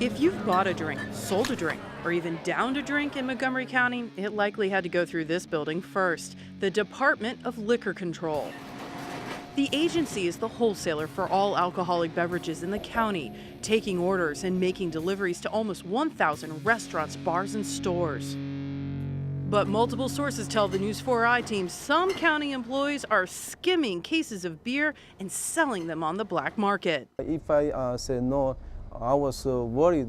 If you've bought a drink, sold a drink, or even downed a drink in Montgomery County, it likely had to go through this building first, the Department of Liquor Control. The agency is the wholesaler for all alcoholic beverages in the county, taking orders and making deliveries to almost 1,000 restaurants, bars, and stores. But multiple sources tell the News 4i team some county employees are skimming cases of beer and selling them on the black market. If I say no, I was worried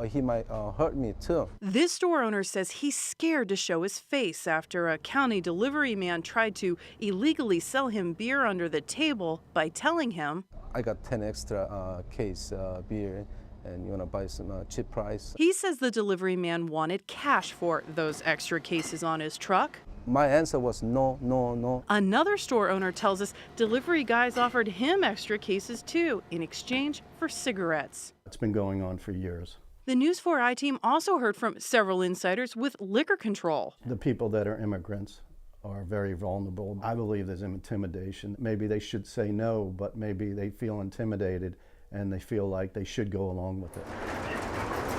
he might hurt me too. This store owner says he's scared to show his face after a county delivery man tried to illegally sell him beer under the table by telling him, I got 10 extra case beer and you want to buy some cheap price. He says the delivery man wanted cash for those extra cases on his truck. My answer was no, no, no. Another store owner tells us delivery guys offered him extra cases too in exchange for cigarettes. It's been going on for years. The News 4i team also heard from several insiders with liquor control. The people that are immigrants are very vulnerable. I believe there's intimidation. Maybe they should say no, but maybe they feel intimidated and they feel like they should go along with it.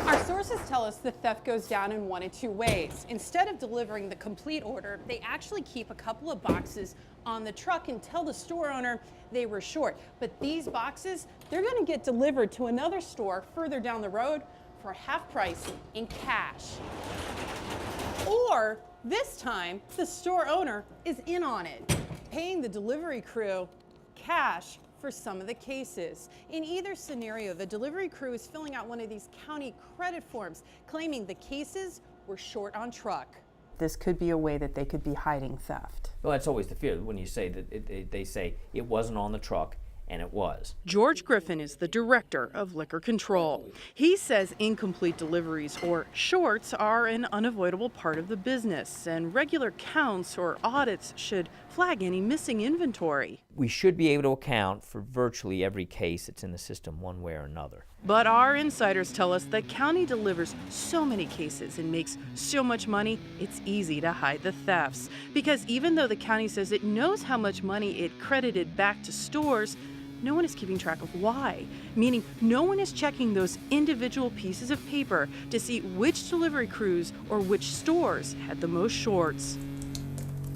Our sources tell us the theft goes down in one of two ways. Instead of delivering the complete order, they actually keep a couple of boxes on the truck and tell the store owner they were short. But these boxes, they're going to get delivered to another store further down the road for half price in cash. Or this time, the store owner is in on it, paying the delivery crew cash for some of the cases. In either scenario, the delivery crew is filling out one of these county credit forms, claiming the cases were short on truck. This could be a way that they could be hiding theft. Well, that's always the fear when you say that they say it wasn't on the truck, and it was. George Griffin is the director of liquor control. He says incomplete deliveries or shorts are an unavoidable part of the business, and regular counts or audits should flag any missing inventory. We should be able to account for virtually every case that's in the system one way or another. But our insiders tell us the county delivers so many cases and makes so much money, it's easy to hide the thefts. Because even though the county says it knows how much money it credited back to stores, no one is keeping track of why, meaning no one is checking those individual pieces of paper to see which delivery crews or which stores had the most shorts.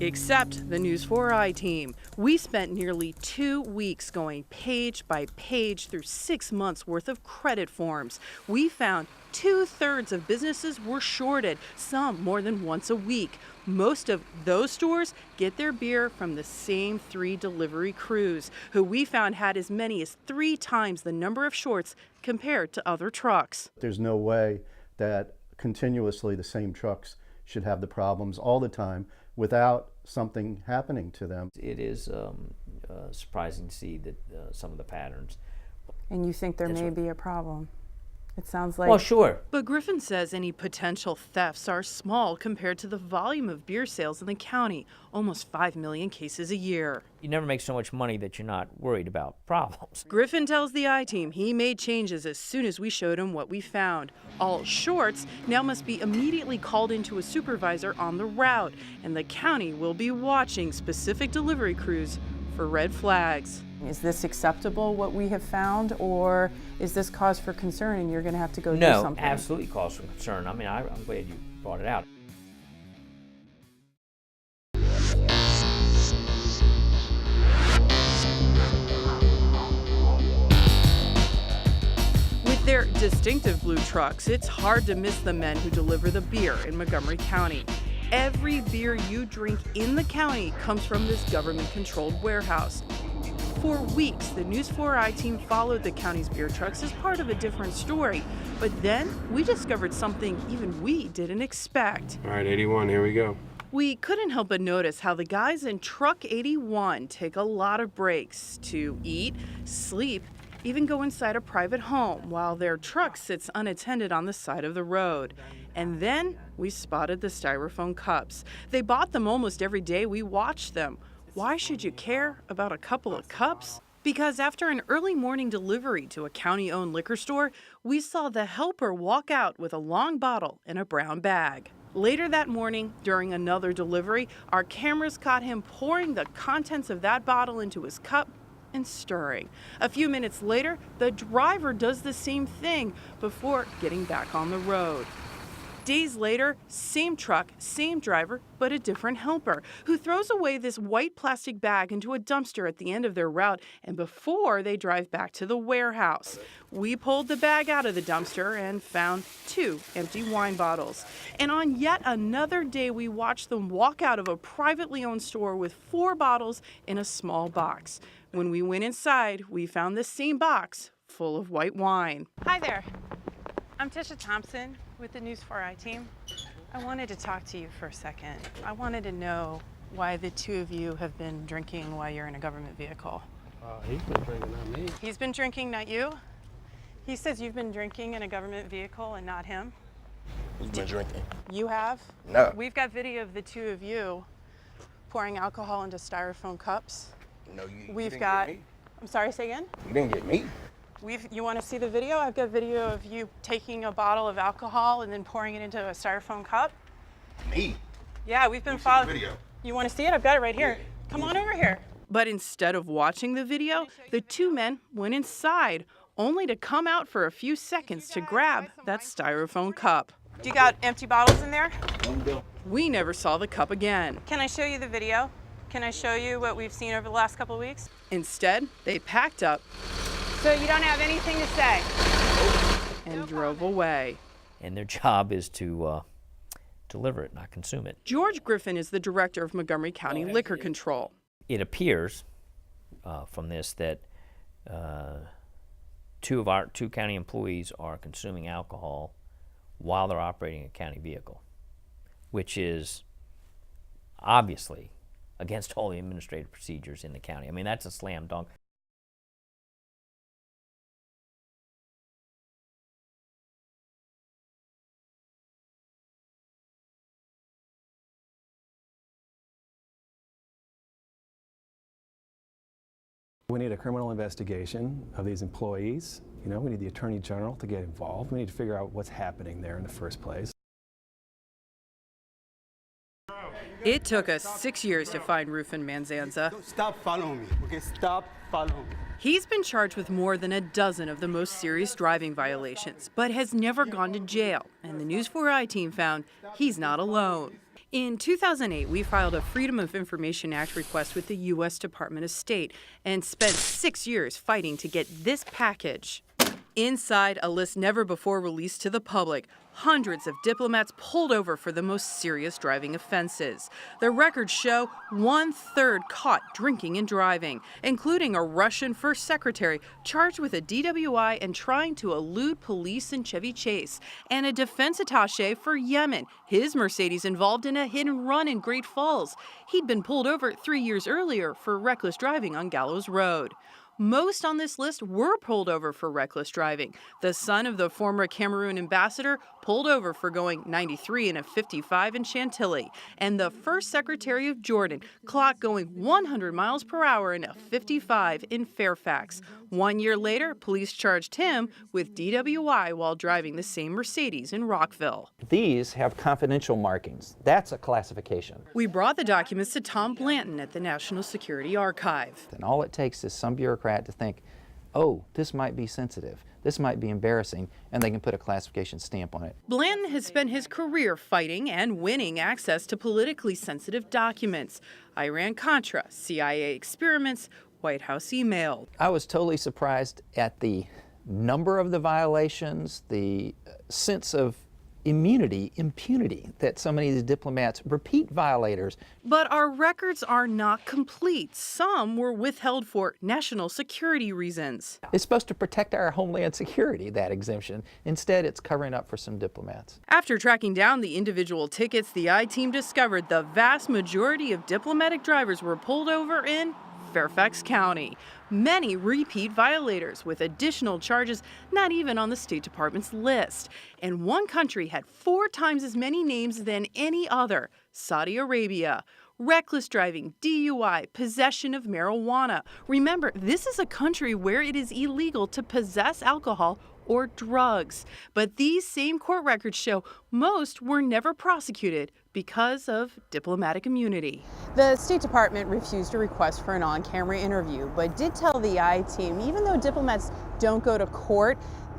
Except the News 4i team. We spent nearly 2 weeks going page by page through 6 months worth of credit forms. We found 2/3 of businesses were shorted, some more than once a week. Most of those stores get their beer from the same 3 delivery crews, who we found had as many as 3 times the number of shorts compared to other trucks. There's no way that continuously the same trucks should have the problems all the time without something happening to them. It is surprising to see that some of the patterns. And you think there may be a problem? It sounds like... Well, sure. But Griffin says any potential thefts are small compared to the volume of beer sales in the county, almost 5 million cases a year. You never make so much money that you're not worried about problems. Griffin tells the I-Team he made changes as soon as we showed him what we found. All shorts now must be immediately called into a supervisor on the route, and the county will be watching specific delivery crews for red flags. Is this acceptable, what we have found, or is this cause for concern and you're going to have to go do something? No, absolutely cause for concern. I mean, I'm glad you brought it out. With their distinctive blue trucks, it's hard to miss the men who deliver the beer in Montgomery County. Every beer you drink in the county comes from this government-controlled warehouse. For weeks, the News 4i team followed the county's beer trucks as part of a different story. But then we discovered something even we didn't expect. All right, 81, here we go. We couldn't help but notice how the guys in Truck 81 take a lot of breaks to eat, sleep, even go inside a private home while their truck sits unattended on the side of the road. And then we spotted the styrofoam cups. They bought them almost every day we watched them. Why should you care about a couple of cups? Because after an early morning delivery to a county-owned liquor store, we saw the helper walk out with a long bottle in a brown bag. Later that morning, during another delivery, our cameras caught him pouring the contents of that bottle into his cup and stirring. A few minutes later, the driver does the same thing before getting back on the road. Days later, same truck, same driver, but a different helper, who throws away this white plastic bag into a dumpster at the end of their route and before they drive back to the warehouse. We pulled the bag out of the dumpster and found 2 empty wine bottles. And on yet another day, we watched them walk out of a privately owned store with 4 bottles in a small box. When we went inside, we found the same box full of white wine. Hi there. I'm Tisha Thompson with the News 4i team. I wanted to talk to you for a second. I wanted to know why the 2 of you have been drinking while you're in a government vehicle. He's been drinking, not me. He's been drinking, not you? He says you've been drinking in a government vehicle and not him. Who's been drinking? You have? No. We've got video of the 2 of you pouring alcohol into styrofoam cups. No, you We've didn't got, get me. I'm sorry, say again? You didn't get me. You want to see the video? I've got video of you taking a bottle of alcohol and then pouring it into a styrofoam cup. Me? Yeah, we've been Let me see the following. video. You want to see it? I've got it right here. Yeah. Come on over here. But instead of watching the video, the 2 men went inside, only to come out for a few seconds to grab that styrofoam cup. Do you got empty bottles in there? We never saw the cup again. Can I show you the video? Can I show you what we've seen over the last couple of weeks? Instead, they packed up So you don't have anything to say? and drove away. And their job is to deliver it, not consume it. George Griffin is the director of Montgomery County Liquor Control. It appears from this that 2 of our 2 county employees are consuming alcohol while they're operating a county vehicle, which is obviously against all the administrative procedures in the county. I mean, that's a slam dunk. We need a criminal investigation of these employees. You know, we need the Attorney General to get involved. We need to figure out what's happening there in the first place. It took us 6 years to find Rufin Manzanza. Stop following me, okay? Stop following me. He's been charged with more than a dozen of the most serious driving violations, but has never gone to jail. And the News 4i team found he's not alone. In 2008, we filed a Freedom of Information Act request with the U.S. Department of State and spent 6 years fighting to get this package. Inside, a list never before released to the public, hundreds of diplomats pulled over for the most serious driving offenses. The records show 1/3 caught drinking and driving, including a Russian first secretary charged with a DWI and trying to elude police in Chevy Chase, and a defense attaché for Yemen, his Mercedes involved in a hit and run in Great Falls. He'd been pulled over 3 years earlier for reckless driving on Gallows Road. Most on this list were pulled over for reckless driving. The son of the former Cameroon ambassador pulled over for going 93 in a 55 in Chantilly. And the first secretary of Jordan clocked going 100 miles per hour in a 55 in Fairfax. 1 year later, police charged him with DWI while driving the same Mercedes in Rockville. These have confidential markings. That's a classification. We brought the documents to Tom Blanton at the National Security Archive. And all it takes is some bureaucrat to think, oh, this might be sensitive, this might be embarrassing, and they can put a classification stamp on it. Blanton has spent his career fighting and winning access to politically sensitive documents. Iran-Contra, CIA experiments, White House email. I was totally surprised at the number of the violations, the sense of impunity that so many of these diplomats, repeat violators. But our records are not complete. Some were withheld for national security reasons. It's supposed to protect our homeland security, that exemption. Instead, it's covering up for some diplomats. After tracking down the individual tickets, the I-team discovered the vast majority of diplomatic drivers were pulled over in Fairfax County. Many repeat violators with additional charges not even on the State Department's list. And one country had 4 times as many names than any other, Saudi Arabia. Reckless driving, DUI, possession of marijuana. Remember, this is a country where it is illegal to possess alcohol or drugs. But these same court records show most were never prosecuted because of diplomatic immunity. The State Department refused a request for an on-camera interview, but did tell the I-Team even though diplomats don't go to court,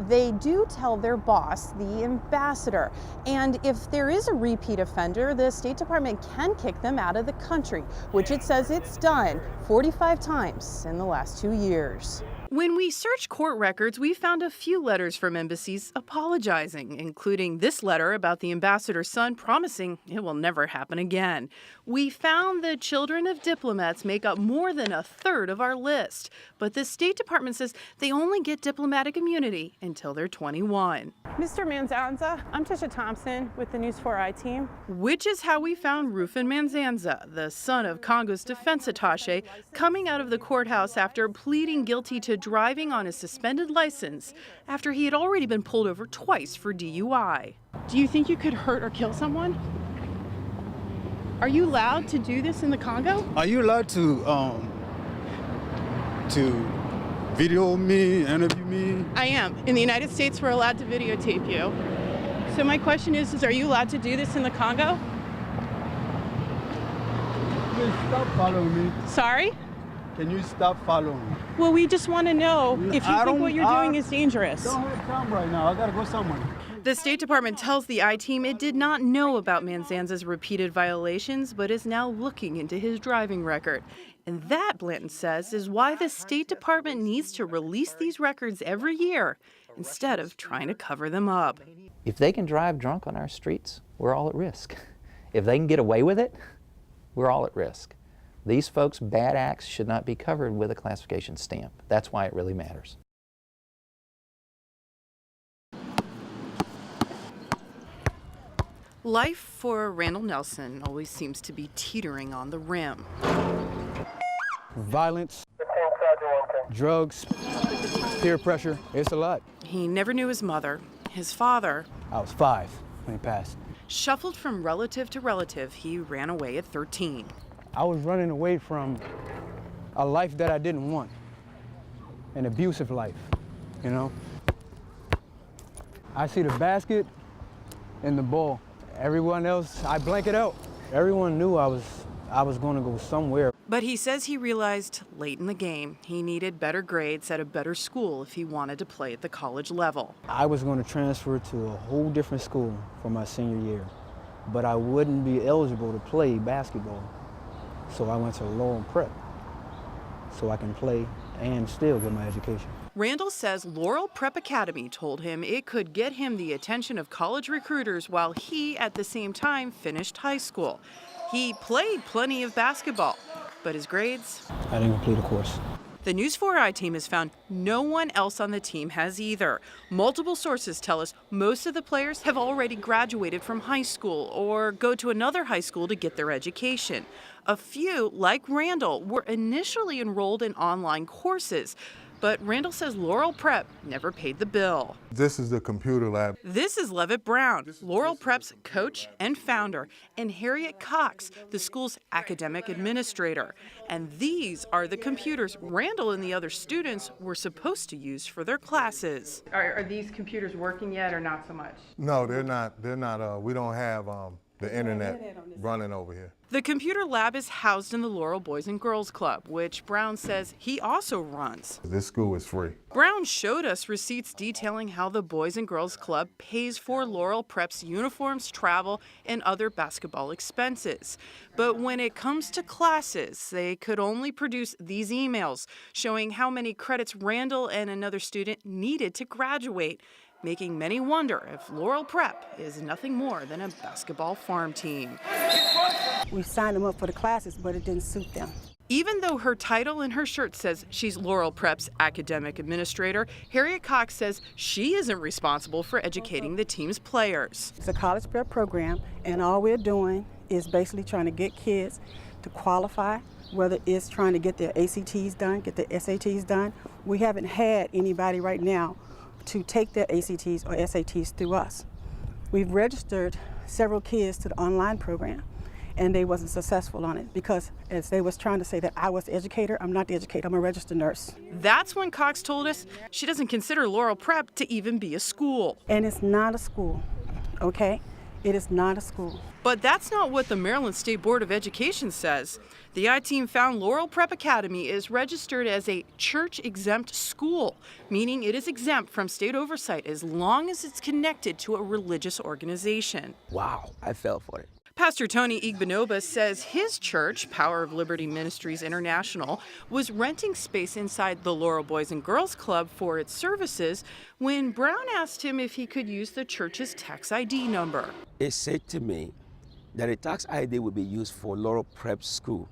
they do tell their boss, the ambassador. And if there is a repeat offender, the State Department can kick them out of the country, which it says it's done 45 times in the last 2 years. When we searched court records, we found a few letters from embassies apologizing, including this letter about the ambassador's son promising it will never happen again. We found the children of diplomats make up more than a third of our list, but the State Department says they only get diplomatic immunity until they're 21. Mr. Manzanza, I'm Tisha Thompson with the News 4 I-Team. Which is how we found Rufin Manzanza, the son of Congo's defense attaché, coming out of the courthouse after pleading guilty to driving on a suspended license after he had already been pulled over twice for DUI. Do you think you could hurt or kill someone? Are you allowed to do this in the Congo? Are you allowed to video me, interview me? I am. In the United States, we're allowed to videotape you. So my question is are you allowed to do this in the Congo? Please stop following me. Sorry? Can you stop following me? Well, we just want to know if you think what you're doing is dangerous. Don't have time right now. I gotta go somewhere. The State Department tells the I-Team it did not know about Manzanza's repeated violations, but is now looking into his driving record. And that, Blanton says, is why the State Department needs to release these records every year instead of trying to cover them up. If they can drive drunk on our streets, we're all at risk. If they can get away with it, we're all at risk. These folks' bad acts should not be covered with a classification stamp. That's why it really matters. Life for Randall Nelson always seems to be teetering on the rim. Violence, drugs, peer pressure, it's a lot. He never knew his mother. His father, I was 5 when he passed. shuffled from relative to relative. He ran away at 13. I was running away from a life that I didn't want, an abusive life, you know? I see the basket and the ball. Everyone else, I blank it out. Everyone knew I was going to go somewhere. But he says he realized late in the game he needed better grades at a better school if he wanted to play at the college level. I was going to transfer to a whole different school for my senior year, but I wouldn't be eligible to play basketball. So I went to Laurel Prep so I can play and still get my education. Randall says Laurel Prep Academy told him it could get him the attention of college recruiters while he, at the same time, finished high school. He played plenty of basketball, but his grades? I didn't complete a course. The News 4 I-Team has found no one else on the team has either. Multiple sources tell us most of the players have already graduated from high school or go to another high school to get their education. A few, like Randall, were initially enrolled in online courses. But Randall says Laurel Prep never paid the bill. This is the computer lab. This is Levitt Brown, Laurel Prep's coach and founder, and Harriet Cox, the school's academic administrator. And these are the computers Randall and the other students were supposed to use for their classes. Are these computers working yet or not so much? No, they're not. We don't have the internet running over here. The computer lab is housed in the Laurel Boys and Girls Club, which Brown says he also runs. This school is free. Brown showed us receipts detailing how the Boys and Girls Club pays for Laurel Prep's uniforms, travel, and other basketball expenses. But when it comes to classes, they could only produce these emails showing how many credits Randall and another student needed to graduate, making many wonder if Laurel Prep is nothing more than a basketball farm team. We signed them up for the classes, but it didn't suit them. Even though her title in her shirt says she's Laurel Prep's academic administrator, Harriet Cox says she isn't responsible for educating the team's players. It's a college prep program, and all we're doing is basically trying to get kids to qualify, whether it's trying to get their ACTs done, get their SATs done. We haven't had anybody right now to take their ACTs or SATs through us. We've registered several kids to the online program, and they wasn't successful on it because as they was trying to say that I was the educator, I'm not the educator, I'm a registered nurse. That's when Cox told us she doesn't consider Laurel Prep to even be a school. And it's not a school, okay? It is not a school. But that's not what the Maryland State Board of Education says. The I-Team found Laurel Prep Academy is registered as a church-exempt school, meaning it is exempt from state oversight as long as it's connected to a religious organization. Wow, I fell for it. Pastor Tony Igbinoba says his church, Power of Liberty Ministries International, was renting space inside the Laurel Boys and Girls Club for its services when Brown asked him if he could use the church's tax ID number. It said to me that a tax ID would be used for Laurel Prep School,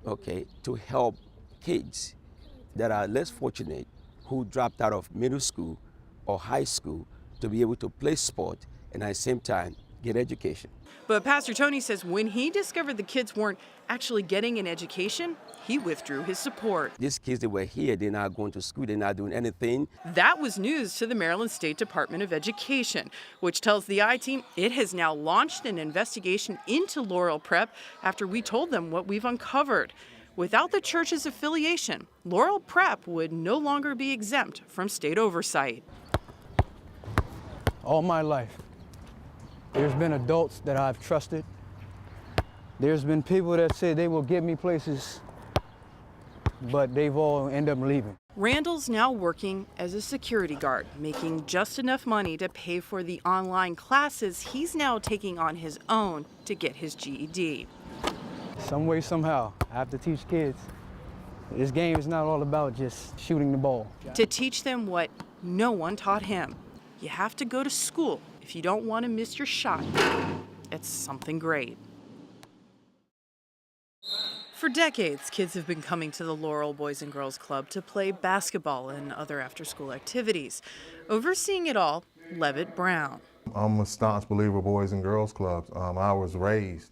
okay, to help kids that are less fortunate who dropped out of middle school or high school to be able to play sport and at the same time get education. But Pastor Tony says when he discovered the kids weren't actually getting an education, he withdrew his support. These kids that were here, they're not going to school, they're not doing anything. That was news to the Maryland State Department of Education, which tells the I-Team it has now launched an investigation into Laurel Prep after we told them what we've uncovered. Without the church's affiliation, Laurel Prep would no longer be exempt from state oversight. All my life, there's been adults that I've trusted. There's been people that say they will get me places, but they've all end up leaving. Randall's now working as a security guard, making just enough money to pay for the online classes he's now taking on his own to get his GED. Some way, somehow, I have to teach kids. This game is not all about just shooting the ball. To teach them what no one taught him. You have to go to school if you don't want to miss your shot. It's something great. For decades, kids have been coming to the Laurel Boys and Girls Club to play basketball and other after-school activities. Overseeing it all, Levitt Brown. I'm a staunch believer of Boys and Girls Clubs. I was raised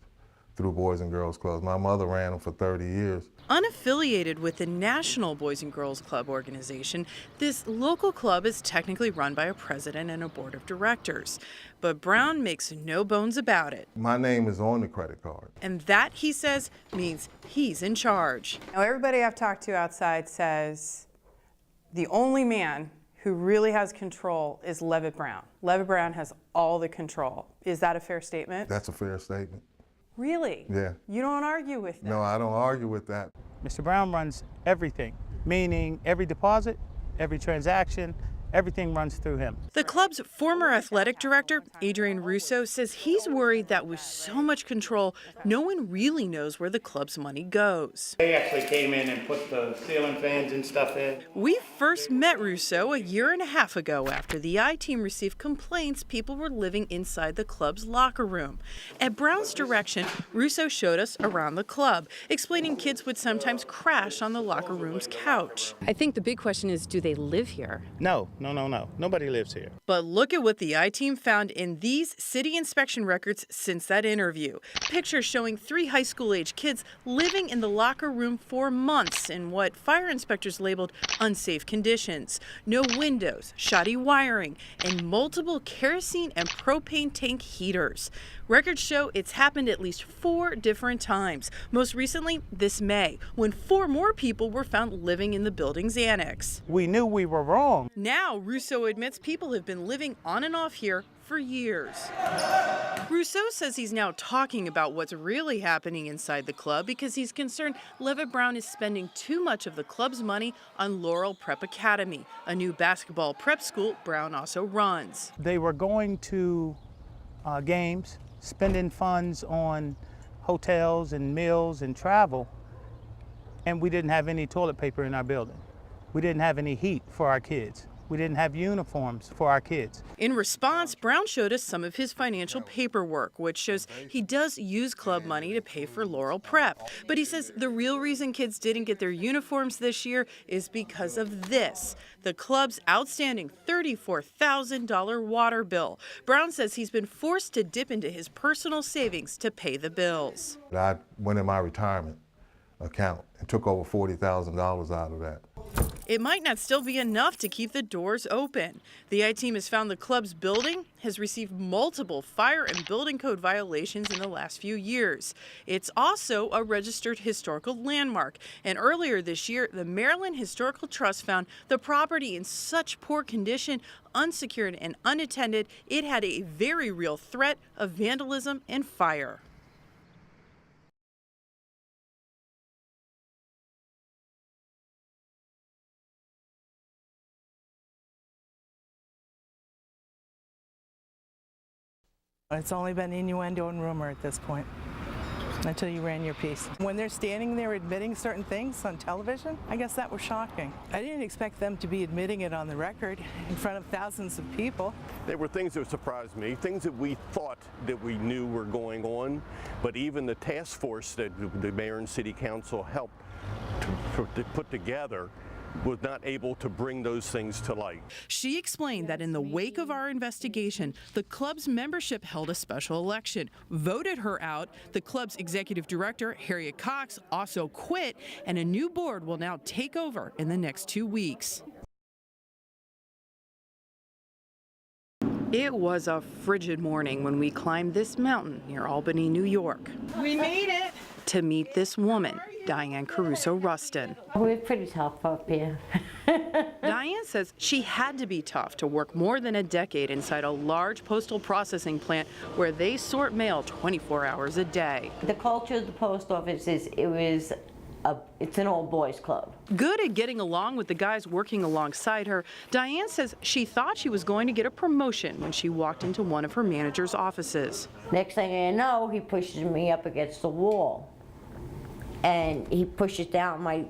through Boys and Girls Clubs. My mother ran them for 30 years. Unaffiliated with the National Boys and Girls Club organization, this local club is technically run by a president and a board of directors. But Brown makes no bones about it. My name is on the credit card. And that, he says, means he's in charge. Now, everybody I've talked to outside says the only man who really has control is Levitt Brown. Levitt Brown has all the control. Is that a fair statement? That's a fair statement. Really? Yeah. You don't argue with that? No, I don't argue with that. Mr. Brown runs everything, meaning every deposit, every transaction, everything runs through him. The club's former athletic director, Adrian Russo, says he's worried that with so much control, no one really knows where the club's money goes. They actually came in and put the ceiling fans and stuff in. We first met Russo a year and a half ago after the I-Team received complaints people were living inside the club's locker room. At Brown's direction, Russo showed us around the club, explaining kids would sometimes crash on the locker room's couch. I think the big question is, do they live here? No. Nobody lives here. But look at what the I-Team found in these city inspection records since that interview. Pictures showing 3 high school-age kids living in the locker room for months in what fire inspectors labeled unsafe conditions. No windows, shoddy wiring, and multiple kerosene and propane tank heaters. Records show it's happened at least 4 different times. Most recently, this May, when 4 more people were found living in the building's annex. We knew we were wrong. Now, Russo admits people have been living on and off here for years. Russo says he's now talking about what's really happening inside the club because he's concerned Levitt Brown is spending too much of the club's money on Laurel Prep Academy, a new basketball prep school Brown also runs. They were going to games, spending funds on hotels and meals and travel, and we didn't have any toilet paper in our building. We didn't have any heat for our kids. We didn't have uniforms for our kids. In response, Brown showed us some of his financial paperwork, which shows he does use club money to pay for Laurel Prep. But he says the real reason kids didn't get their uniforms this year is because of this, the club's outstanding $34,000 water bill. Brown says he's been forced to dip into his personal savings to pay the bills. I went in my retirement account and took over $40,000 out of that. it might not still be enough to keep the doors open. The I-Team has found the club's building has received multiple fire and building code violations in the last few years. It's also a registered historical landmark. And earlier this year, the Maryland Historical Trust found the property in such poor condition, unsecured and unattended, it had a very real threat of vandalism and fire. It's only been innuendo and rumor at this point, until you ran your piece. When they're standing there admitting certain things on television, I guess that was shocking. I didn't expect them to be admitting it on the record in front of thousands of people. There were things that surprised me, things that we thought that we knew were going on, but even the task force that the mayor and city council helped to put together was not able to bring those things to light. She explained that in the wake of our investigation, the club's membership held a special election, voted her out. The club's executive director, Harriet Cox, also quit, and a new board will now take over in the next 2 weeks. It was a frigid morning when we climbed this mountain near Albany, New York. We made it! To meet this woman, Diane Caruso-Rustin. We're pretty tough up here. Diane says she had to be tough to work more than a decade inside a large postal processing plant where they sort mail 24 hours a day. The culture of the post office is, it's an old boys club. Good at getting along with the guys working alongside her, Diane says she thought she was going to get a promotion when she walked into one of her manager's offices. Next thing I know, he pushes me up against the wall. And he pushes down my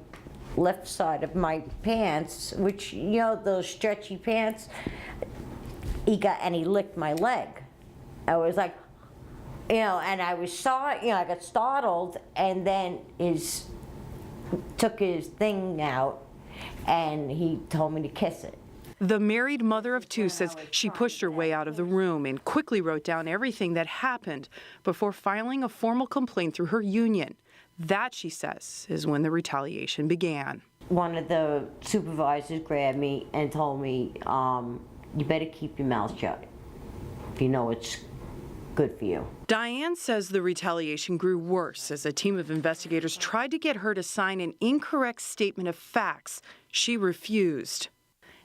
left side of my pants, which, you know, those stretchy pants, and he licked my leg. I was like, you know, and I got startled, and then took his thing out, and he told me to kiss it. The married mother of two says she pushed her way out of the room and quickly wrote down everything that happened before filing a formal complaint through her union. That, she says, is when the retaliation began. One of the supervisors grabbed me and told me, you better keep your mouth shut if you know it's good for you. Diane says the retaliation grew worse as a team of investigators tried to get her to sign an incorrect statement of facts. She refused.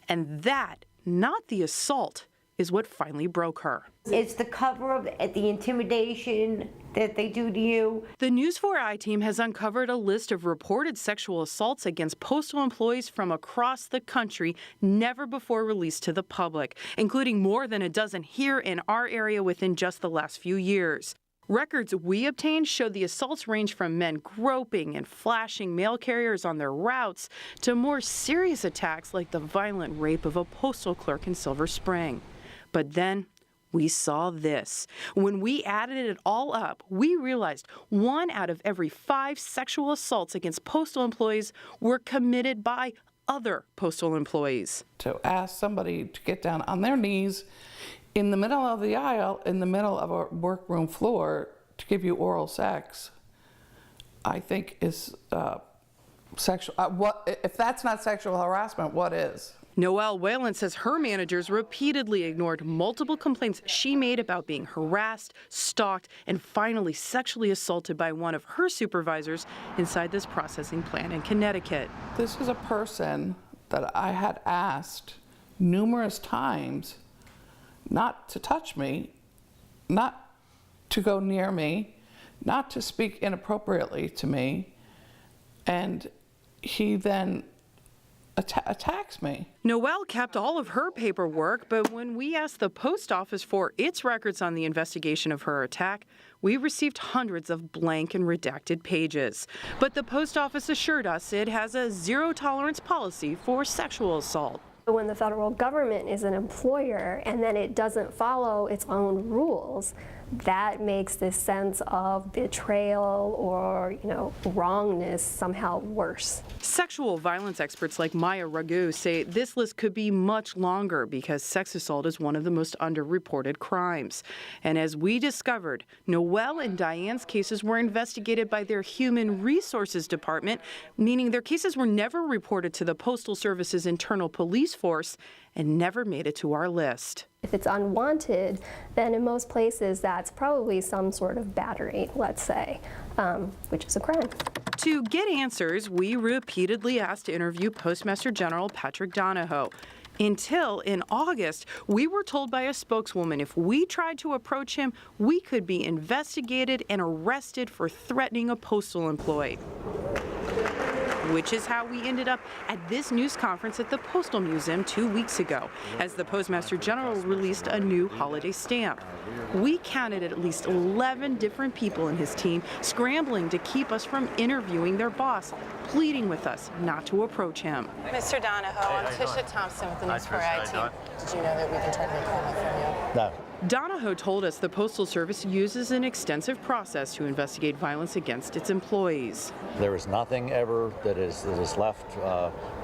And that, not the assault, is what finally broke her. It's the cover-up, the intimidation that they do to you. The News 4 I-Team has uncovered a list of reported sexual assaults against postal employees from across the country, never before released to the public, including more than a dozen here in our area within just the last few years. Records we obtained show the assaults range from men groping and flashing mail carriers on their routes to more serious attacks like the violent rape of a postal clerk in Silver Spring. But then we saw this. When we added it all up, we realized 1 out of every 5 sexual assaults against postal employees were committed by other postal employees. To ask somebody to get down on their knees in the middle of the aisle, in the middle of a workroom floor, to give you oral sex, I think is sexual. If that's not sexual harassment, what is? Noelle Whalen says her managers repeatedly ignored multiple complaints she made about being harassed, stalked, and finally sexually assaulted by one of her supervisors inside this processing plant in Connecticut. This is a person that I had asked numerous times not to touch me, not to go near me, not to speak inappropriately to me, and he then attacks me. Noelle kept all of her paperwork, but when we asked the post office for its records on the investigation of her attack, we received hundreds of blank and redacted pages. But the post office assured us it has a zero-tolerance policy for sexual assault. When the federal government is an employer and then it doesn't follow its own rules, that makes this sense of betrayal or, wrongness somehow worse. Sexual violence experts like Maya Ragu say this list could be much longer because sex assault is one of the most underreported crimes. And as we discovered, Noelle and Diane's cases were investigated by their Human Resources Department, meaning their cases were never reported to the Postal Service's internal police force and never made it to our list. If it's unwanted, then in most places that's probably some sort of battery, let's say, which is a crime. To get answers, we repeatedly asked to interview Postmaster General Patrick Donahoe. Until in August, we were told by a spokeswoman if we tried to approach him, we could be investigated and arrested for threatening a postal employee. Which is how we ended up at this news conference at the Postal Museum 2 weeks ago, as the Postmaster General released a new holiday stamp. We counted at least 11 different people in his team scrambling to keep us from interviewing their boss, pleading with us not to approach him. Mr. Donahoe, I'm Tisha Thompson with the News 4i team. Did you know that we've been trying to get a from you? No. Donahoe told us the Postal Service uses an extensive process to investigate violence against its employees. There is nothing ever that is left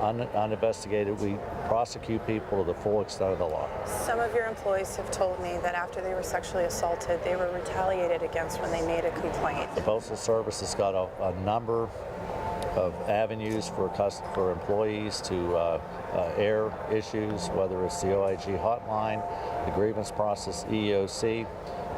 uninvestigated. We prosecute people to the full extent of the law. Some of your employees have told me that after they were sexually assaulted, they were retaliated against when they made a complaint. The Postal Service has got a number of avenues for employees to air issues, whether it's the OIG hotline, the grievance process, EEOC.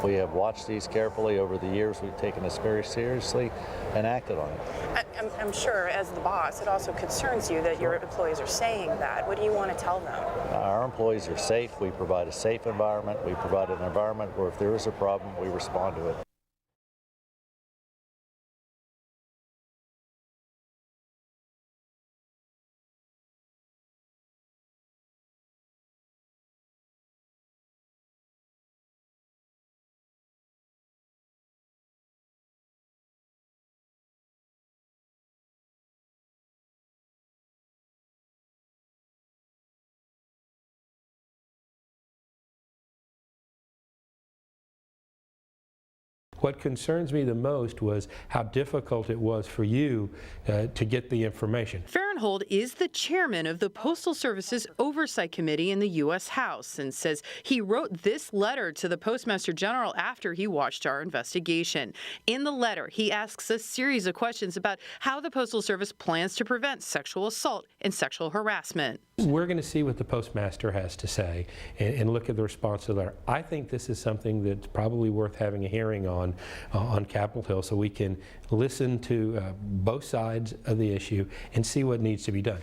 We have watched these carefully over the years. We've taken this very seriously and acted on it. I'm sure, as the boss, it also concerns you that your employees are saying that. What do you want to tell them? Our employees are safe. We provide a safe environment. We provide an environment where if there is a problem, we respond to it. What concerns me the most was how difficult it was for you to get the information. Farenthold is the chairman of the Postal Service's Oversight Committee in the U.S. House and says he wrote this letter to the Postmaster General after he watched our investigation. In the letter, he asks a series of questions about how the Postal Service plans to prevent sexual assault and sexual harassment. We're going to see what the postmaster has to say and look at the response to the letter. I think this is something that's probably worth having a hearing on Capitol Hill so we can listen to both sides of the issue and see what needs to be done.